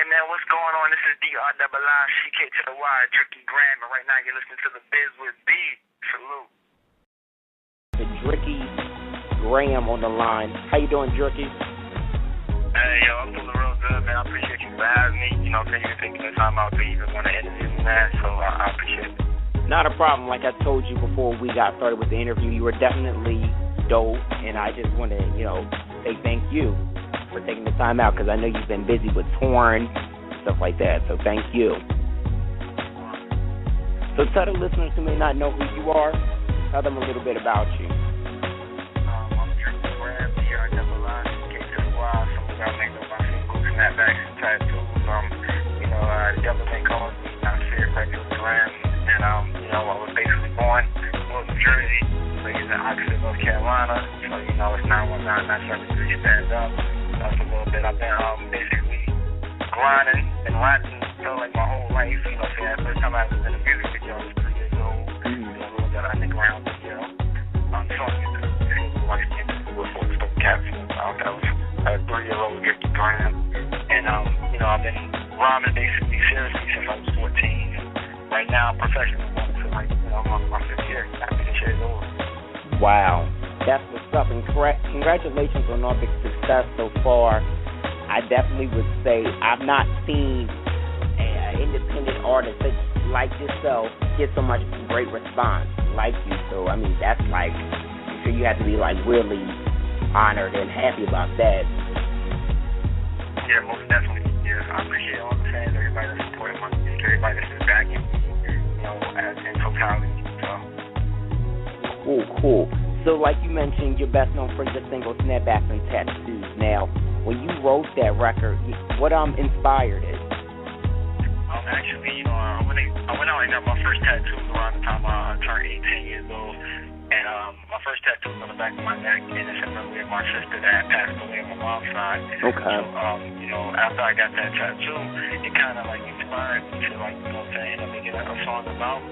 man, what's going on? This is DRIICK to the Y, Dricky Graham, and right now you're listening to The Biz with B. Salute. The Dricky Graham on the line. How you doing, Dricky? Hey, yo, I'm doing real good, man. I appreciate you for having me. You know, thank you for taking the time out to even want to interview me, man, so I appreciate it. Not a problem. Like I told you before we got started with the interview, you were definitely dope, and I just want to, say thank you for taking the time out, because I know you've been busy with touring, stuff like that, so thank you. So tell the listeners who may not know who you are, tell them a little bit about you. I'm Dricky Graham, DRIICK to the Y. Some of y'all may know my singles, snapbacks, and tattoos. The government calls me Nasir Frederick Graham, and I was basically born in New Jersey, raised in Oxford, North Carolina, so it's 919-973 stand up. That's a little bit. I've been basically grinding and rapping for like my whole life. First time I was in a music video, I was 3 years old. A little bit underground video. Song in the life with folks from Captain. That was a 3-year-old Dricky Graham. And I've been rhyming basically seriously since I was 14. And right now, I'm professional. So my 5th year, 9 years old. Wow. That's what's up, and congratulations on all the success so far. I definitely would say I've not seen an independent artist like yourself get so much great response like you. So, that's I'm sure you have to be really honored and happy about that. Yeah, most definitely. Yeah, I appreciate all the fans, everybody that supported my music, everybody that's just backing me, as in totality. So. Cool. So, like you mentioned, you're best known for the single Snapbacks and Tattoos. Now, when you wrote that record, what inspired it? Actually, I went out and got my first tattoo around the time I turned 18 years old. And my first tattoo was on the back of my neck, and it's in memory of my sister that passed away on my mom's side. Okay. So, after I got that tattoo, it kind of inspired me to make it a song about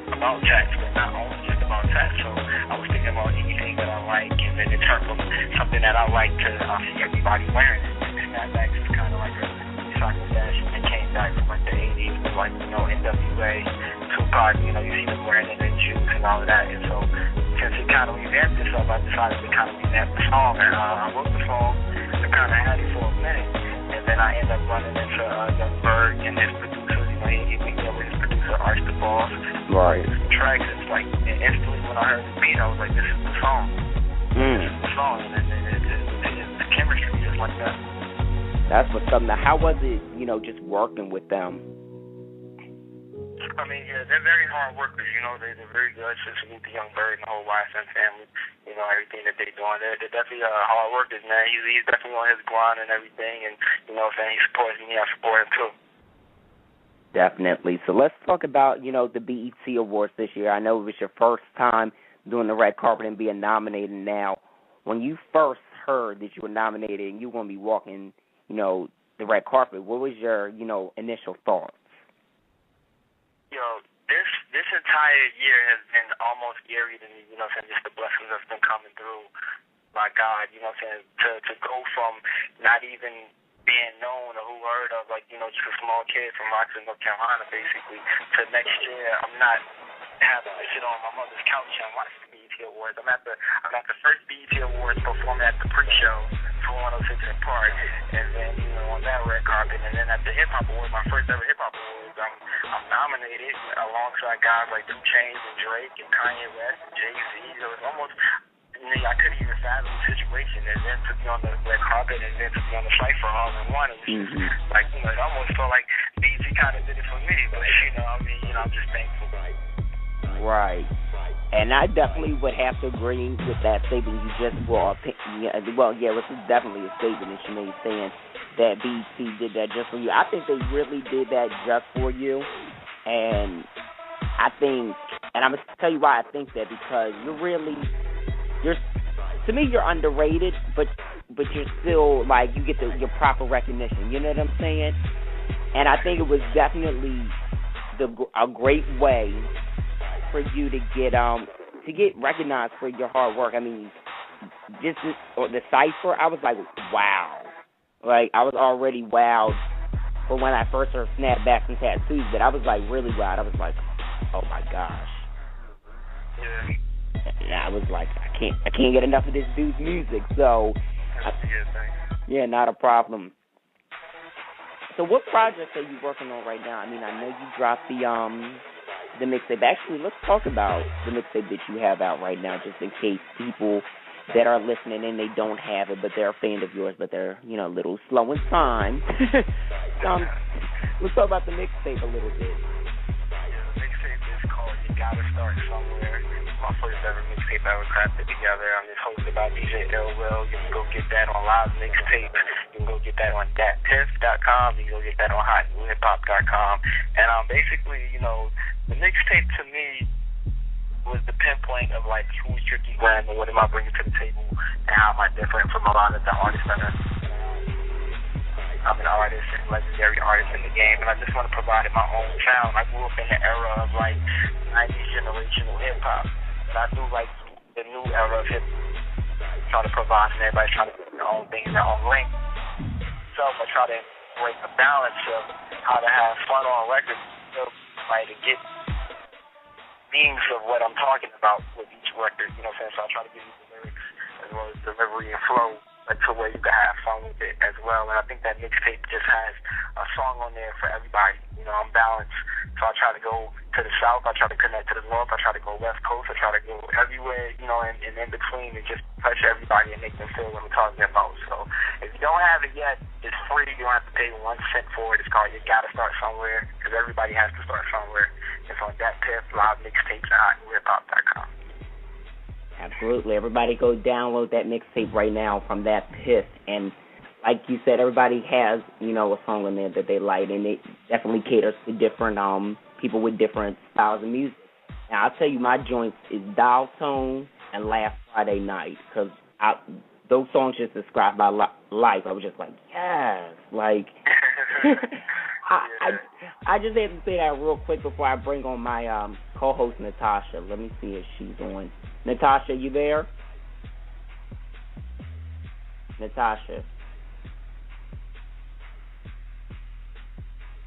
tats, but not only just about tats. So I was thinking about anything that I like, and then it turned from something that I like to I see everybody wearing it. Snapbacks is kind of like a soccer fashion that came back from the 80s with NWA, Tupac. You see them wearing it in Juice and all of that, and so. Since it kind of revamped itself, I decided to kind of revamp the song, and I wrote the song. I kind of had it for a minute, and then I ended up running into Young Berg and his producer. He hit me up with his producer, Arch the Boss. Right. Tracks. It's and instantly when I heard the beat, I was like, "This is the song." This is the song, and the chemistry just like that. That's what's up. Now, how was it? Just working with them. Yeah, they're very hard workers, they're very good. So salute to Young Bird and the whole YSM family, everything that they're doing. They're definitely hard workers, man. He's definitely on his grind and everything, and, he supports me, I support him too. Definitely. So let's talk about, the BET Awards this year. I know it was your first time doing the red carpet and being nominated now. When you first heard that you were nominated and you were going to be walking, the red carpet, what was your, initial thoughts? This entire year has been almost eerie to me, just the blessings that's been coming through by God, to go from not even being known or who heard of, just a small kid from Rockford, North Carolina, basically, to next year I'm not having to sit on my mother's couch and watch the BET Awards. I'm at the first BET Awards performing at the pre-show for 106 in Park, and then, on that red carpet, and then at the Hip Hop Awards, my first ever Hip Hop Awards, I'm nominated alongside guys like 2 Chainz and Drake and Kanye West and Jay-Z. It was almost, I couldn't even fathom the situation, and then to be on the red carpet and then to be on the Cypher all in one. It was it almost felt like BET kind of did it for me, but, I'm just thankful. Right. And I definitely would have to agree with that statement you just brought up. This is definitely a statement that you made saying that BET did that just for you. I think they really did that just for you. And I think, and I'm going to tell you why I think that, because to me, you're underrated, but you're still, you get your proper recognition. You know what I'm saying? And I think it was definitely a great way for you to get recognized for your hard work. Just the Cypher, I was like, wow. I was already wowed for when I first heard Snapbacks and Tattoos, but I was like really wild. I was like, oh my gosh. Yeah. I was like, I can't get enough of this dude's music. So, yeah, not a problem. So, what projects are you working on right now? I mean, I know you dropped the mixtape. Actually, let's talk about the mixtape that you have out right now, just in case people that are listening and they don't have it, but they're a fan of yours, but they're, you know, a little slow in time. Let's talk about the mixtape a little bit. Yeah, the mixtape is called You Gotta Start Somewhere. It's my first ever mixtape ever crafted together. I'm just hosted by DJ Ill Will. You can go get that on Live Mixtape. You can go get that on datpiff.com. You can go get that on hothiphop.com. And basically, you know, the mixtape to me was the pinpoint of like who's Tricky Glenn and what am I bringing to the table and how am I different from a lot of the artists that are. I'm an artist and legendary artist in the game, and I just want to provide my own sound. I grew up in the era of like 90s generational hip hop, and I do like the new era of hip hop. Try to provide, and everybody's trying to do their own thing in their own lane. So I try to break the balance of how to have fun on records, like to get meanings of what I'm talking about with each record. You know what I'm saying? So I try to give you the lyrics as well as delivery and flow, like to where you can have fun with it as well. And I think that mixtape just has a song on there for everybody. You know, I'm balanced. So I try to go to the south, I try to connect to the north, I try to go west coast, I try to go everywhere, you know, and in between and just touch everybody and make them feel what I'm talking about. So if you don't have it yet, it's free. You don't have to pay 1 cent for it. It's called You Gotta Start Somewhere, because everybody has to start somewhere. It's on DatPiff, Live Mixtapes, and hothiphop.com. Absolutely. Everybody go download that mixtape right now from DatPiff. And like you said, everybody has, you know, a song in there that they like, and it definitely caters to different people with different styles of music. Now, I'll tell you, my joints is Dial Tone and Last Friday Night, because those songs just described my life. I was just like, yes, like... I just had to say that real quick before I bring on my co-host, Natasha. Let me see if she's on. Natasha, you there? Natasha.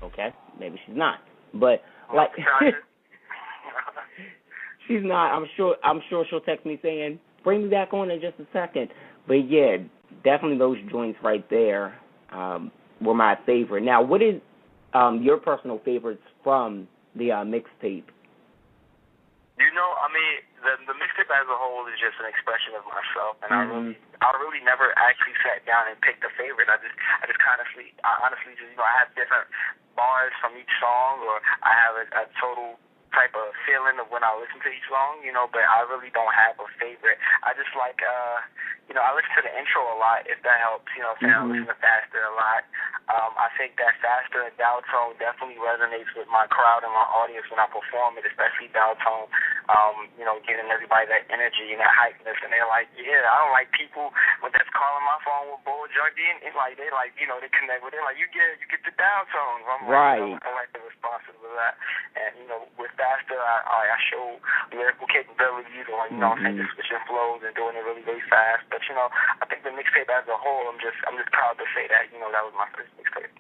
Okay, maybe she's not. But like she's not. I'm sure she'll text me saying, "Bring me back on in just a second." But yeah, definitely those joints right there were my favorite. Now, what is your personal favorites from the mixtape? You know, I mean, the mixtape as a whole is just an expression of myself, and I really never actually sat down and picked a favorite. I honestly just, you know, I have different bars from each song, or I have a total type of feeling of when I listen to each song, you know, but I really don't have a favorite. I just like, you know, I listen to the intro a lot, if that helps, you know what I'm saying? I listen to Faster a lot. I think that Faster and Dial Tone definitely resonates with my crowd and my audience when I perform it, especially Dial Tone, you know, giving everybody that energy and that hypeness, and they're like, yeah, I don't like people that's calling my phone with Bull Junkie, and like, they like, you know, they connect with it, like, you get the Dial Tone. I'm right. Like, I like the response to that, and, you know, with Faster, I show lyrical capabilities, or, you know, just switching flows and doing it really, really fast. But, you know, I think the mixtape as a whole, I'm just proud to say that, you know, that was my first mixtape.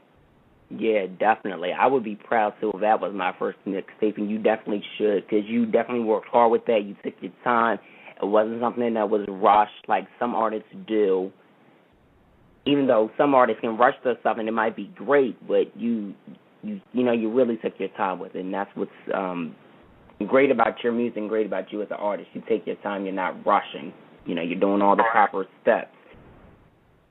Yeah, definitely. I would be proud too if that was my first mixtape, and you definitely should, because you definitely worked hard with that. You took your time. It wasn't something that was rushed like some artists do. Even though some artists can rush their stuff and it might be great, but you know, you really took your time with it, and that's what's great about your music and great about you as an artist. You take your time. You're not rushing. You know, you're doing all the proper steps.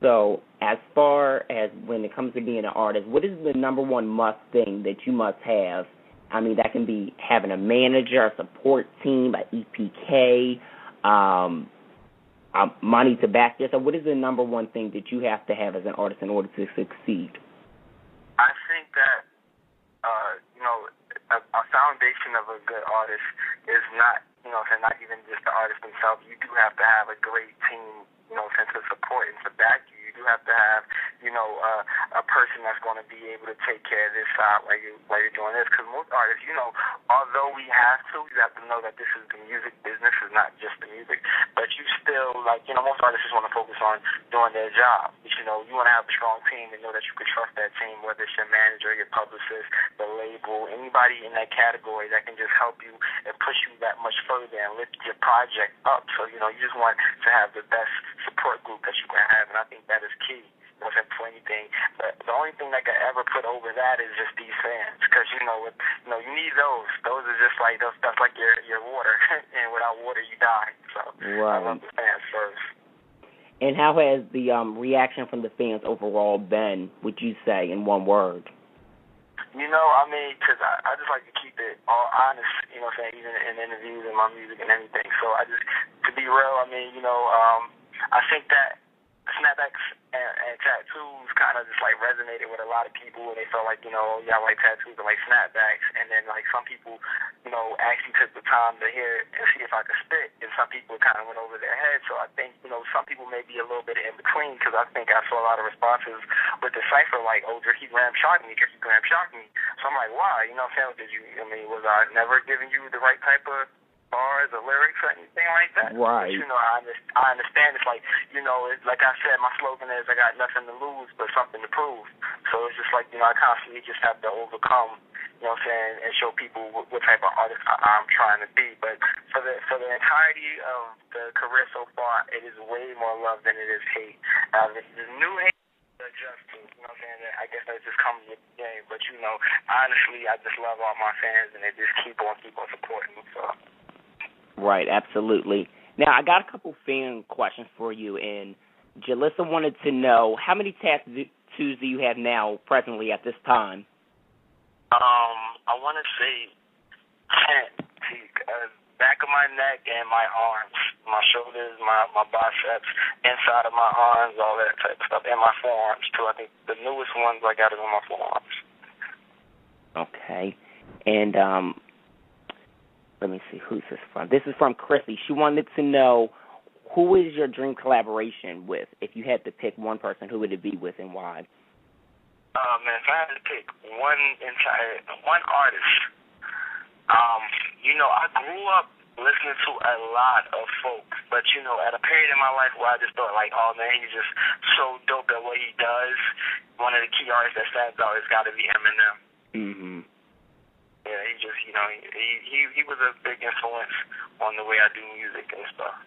So as far as when it comes to being an artist, what is the number one must thing that you must have? I mean, that can be having a manager, a support team, an EPK, money to back yourself. What is the number one thing that you have to have as an artist in order to succeed? I think that, you know, a foundation of a good artist is not, you know, not even just the artist themselves. You do have to have a great team, you know, to support and to back you. You do have to have, a person that's going to be able to take care of this side while you're doing this. Because most artists, although we have to, you have to know that this is the music business, is not just the music. But you still, most artists just want to focus on doing their job. But, you want to have a strong team and know that you can trust that team, whether it's your manager, your publicist, the label, anybody in that category that can just help you and push you that much further and lift your project up. So, you just want to have the best support group that you can have, and I think that is key. For anything, but the only thing that could ever put over that is just these fans, because you need those. Those are just like that's like your water, and without water you die. So right. I love the fans first. And how has the reaction from the fans overall been? Would you say in one word? Because I just like to keep it all honest. Even in interviews and my music and everything. So to be real, I think that snapbacks and tattoos kind of just resonated with a lot of people, and they felt like, y'all like tattoos and like snapbacks, and then some people, actually took the time to hear and see if I could spit, and some people kind of went over their head. So I think, some people may be a little bit in between, because I think I saw a lot of responses with the cipher like, oh, Drizzy Graham shocked me. So I'm like, why? Was I never giving you the right type of bars or lyrics or anything like that? Right. But, I understand. It's like, like I said, my slogan is I got nothing to lose but something to prove. So it's just like, I constantly just have to overcome, and show people what type of artist I'm trying to be. But for the entirety of the career so far, it is way more love than it is hate. The new hate adjust to, I guess that just comes with the game. But, honestly, I just love all my fans, and they just keep on supporting me. So. Right, absolutely. Now, I got a couple fan questions for you, and Jalissa wanted to know, how many tattoos do you have now, presently, at this time? I want to say 10. Back of my neck and my arms, my shoulders, my biceps, inside of my arms, all that type of stuff, and my forearms, too. I think the newest ones I got is on my forearms. Okay. And, let me see, who's this from? This is from Chrissy. She wanted to know, who is your dream collaboration with? If you had to pick one person, who would it be with and why? Man, if I had to pick one artist, I grew up listening to a lot of folk, but, at a period in my life where I just thought, oh, man, he's just so dope at what he does, one of the key artists that stands out has got to be Eminem. Mm-hmm. Yeah, he just, he was a big influence on the way I do music and stuff.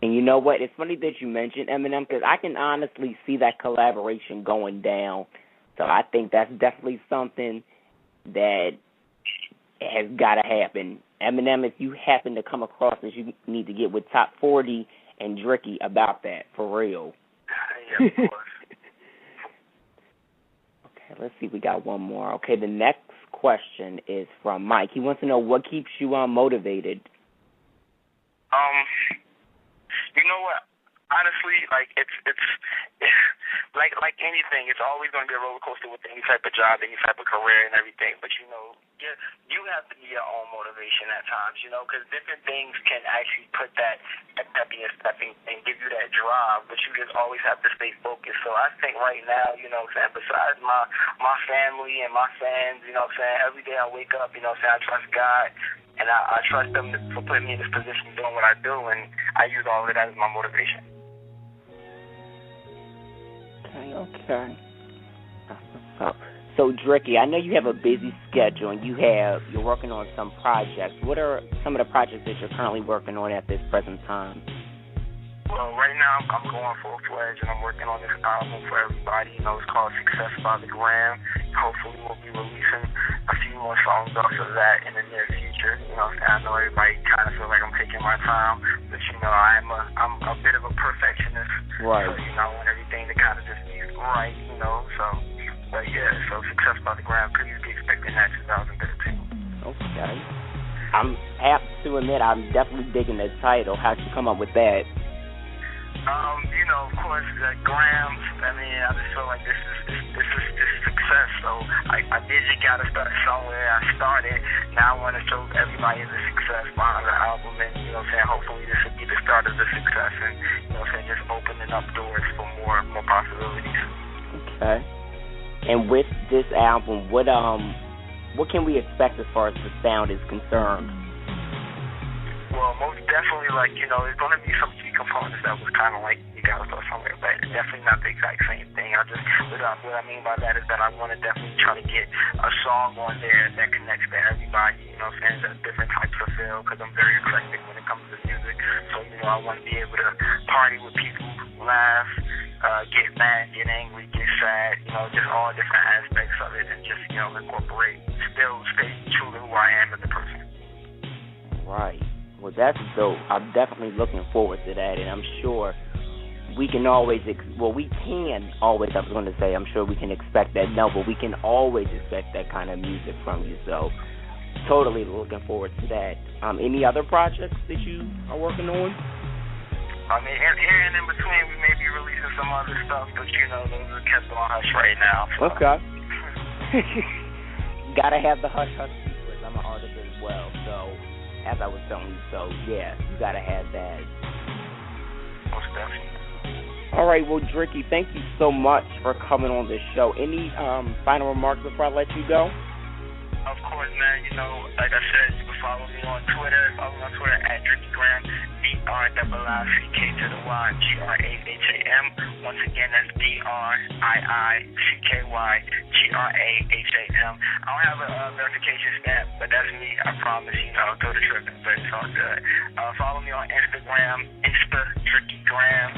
And you know what? It's funny that you mentioned Eminem, because I can honestly see that collaboration going down. So I think that's definitely something that has got to happen. Eminem, if you happen to come across this, you need to get with Top 40 and Dricky about that, for real. Yeah, of course. Okay, let's see. We got one more. Okay, the next question is from Mike. He wants to know what keeps you motivated. You know what? Honestly, it's like anything. It's always going to be a roller coaster with any type of job, any type of career, and everything. But you have to be your own motivation at times. Because different things can actually put that pep in your step and give you that drive. But you just always have to stay focused. So I think right now, besides my family and my fans, every day I wake up, I trust God. And I trust them for putting me in this position doing what I do, and I use all of that as my motivation. Okay. So, Dricky, I know you have a busy schedule, and you're working on some projects. What are some of the projects that you're currently working on at this present time? Well, right now I'm going full-fledged, and I'm working on this album for everybody. It's called Success by the Gram. Hopefully we'll be releasing a few more songs off of that in the near future. I know everybody kind of feels like I'm taking my time, but I'm a bit of a perfectionist. Right. So I want everything to kind of just be right. So Success by the Gram. Please be expecting that 2013. Okay. I have to admit, I'm definitely digging the title. How'd you come up with that? Of course, the grams. I just feel like this is success. So I I did just gotta start somewhere. I started. Now I want to show everybody the success behind the album, and you know what I'm saying. Hopefully this will be the start of the success, and you know what I'm saying, just opening up doors for more possibilities. Okay. And with this album, what can we expect as far as the sound is concerned? Well, most definitely, like, you know, there's going to be some key components that was kind of like, you got to start somewhere, but it's definitely not the exact same thing. What I mean by that is that I want to definitely try to get a song on there that connects to everybody, you know what I'm saying, that's different types of feel, because I'm very eclectic when it comes to music. So, you know, I want to be able to party with people, laugh, get mad, get angry, get sad, you know, just all different aspects of it, and just, you know, incorporate, still stay true to who I am as a person. Right. Well, that's dope. I'm definitely looking forward to that, and I'm sure we can always, I was going to say, I'm sure we can expect that. No, but we can always expect that kind of music from you, so totally looking forward to that. Any other projects that you are working on? I mean, here and in between, we may be releasing some other stuff, but, you know, those are kept on hush right now. So. Okay. You got to have the hush-hush secrets. I'm an artist as well, so as I was telling you, so yeah, you got to have that. Most definitely. All right, well, Dricky, thank you so much for coming on this show. Any final remarks before I let you go? Of course, man. You know, like I said, you can follow me on Twitter. Follow me on Twitter at DrickyGram, DRIICK-GRAHAM. Once again, that's DRIICKYGRAHAM. I don't have a verification stamp, but that's me. I promise. You know, go to tripping, but it's all good. Follow me on Instagram, DrickyGram,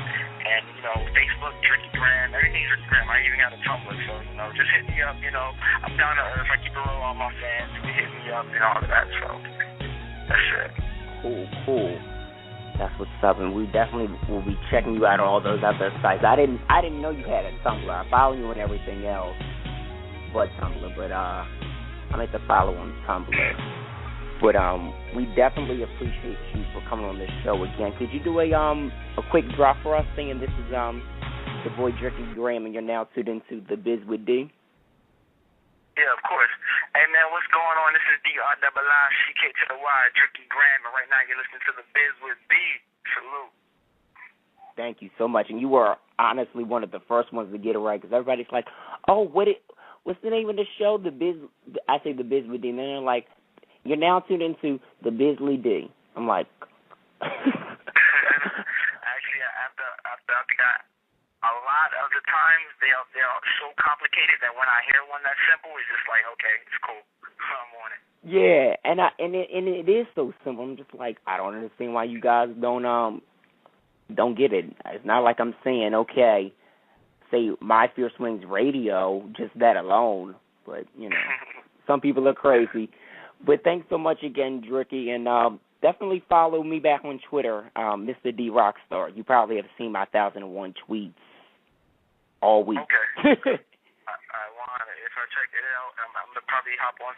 and you know, Facebook, DrickyGram. Everything's DrickyGram. I even got a Tumblr, so you know, just hit me up. You know, I'm down to earth. I keep it real on my fans. You can hit me up and all of that. So that's it. Cool. That's what's up, and we definitely will be checking you out on all those other sites. I didn't know you had a Tumblr. I follow you on everything else but Tumblr, but I like to follow on Tumblr. But we definitely appreciate you for coming on this show again. Could you do a quick drop for us, saying this is the boy DrickyGram, and you're now tuned into The Biz with D? Yeah, of course. Hey, man, what's going on? This is DRIICK-GRAHAM, and right now you're listening to The Biz with D. Salute. Thank you so much. And you were honestly one of the first ones to get it right, because everybody's like, oh, what's the name of the show? The Biz. I say The Biz with D, and then they're like, you're now tuned into The Bizly D. I'm like... Actually, after a lot of the times, they're so complicated that when I hear one that's simple, it's just like, okay, it's cool. I'm on it. Yeah, and it is so simple. I'm just like, I don't understand why you guys don't get it. It's not like I'm saying, okay, say My Fierce Wings Radio, just that alone. But, you know, some people are crazy. But thanks so much again, Dricky, and definitely follow me back on Twitter, Mr. D Rockstar. You probably have seen my 1,001 tweets all week. Okay. I want it. If I check it out, I'm going to probably hop on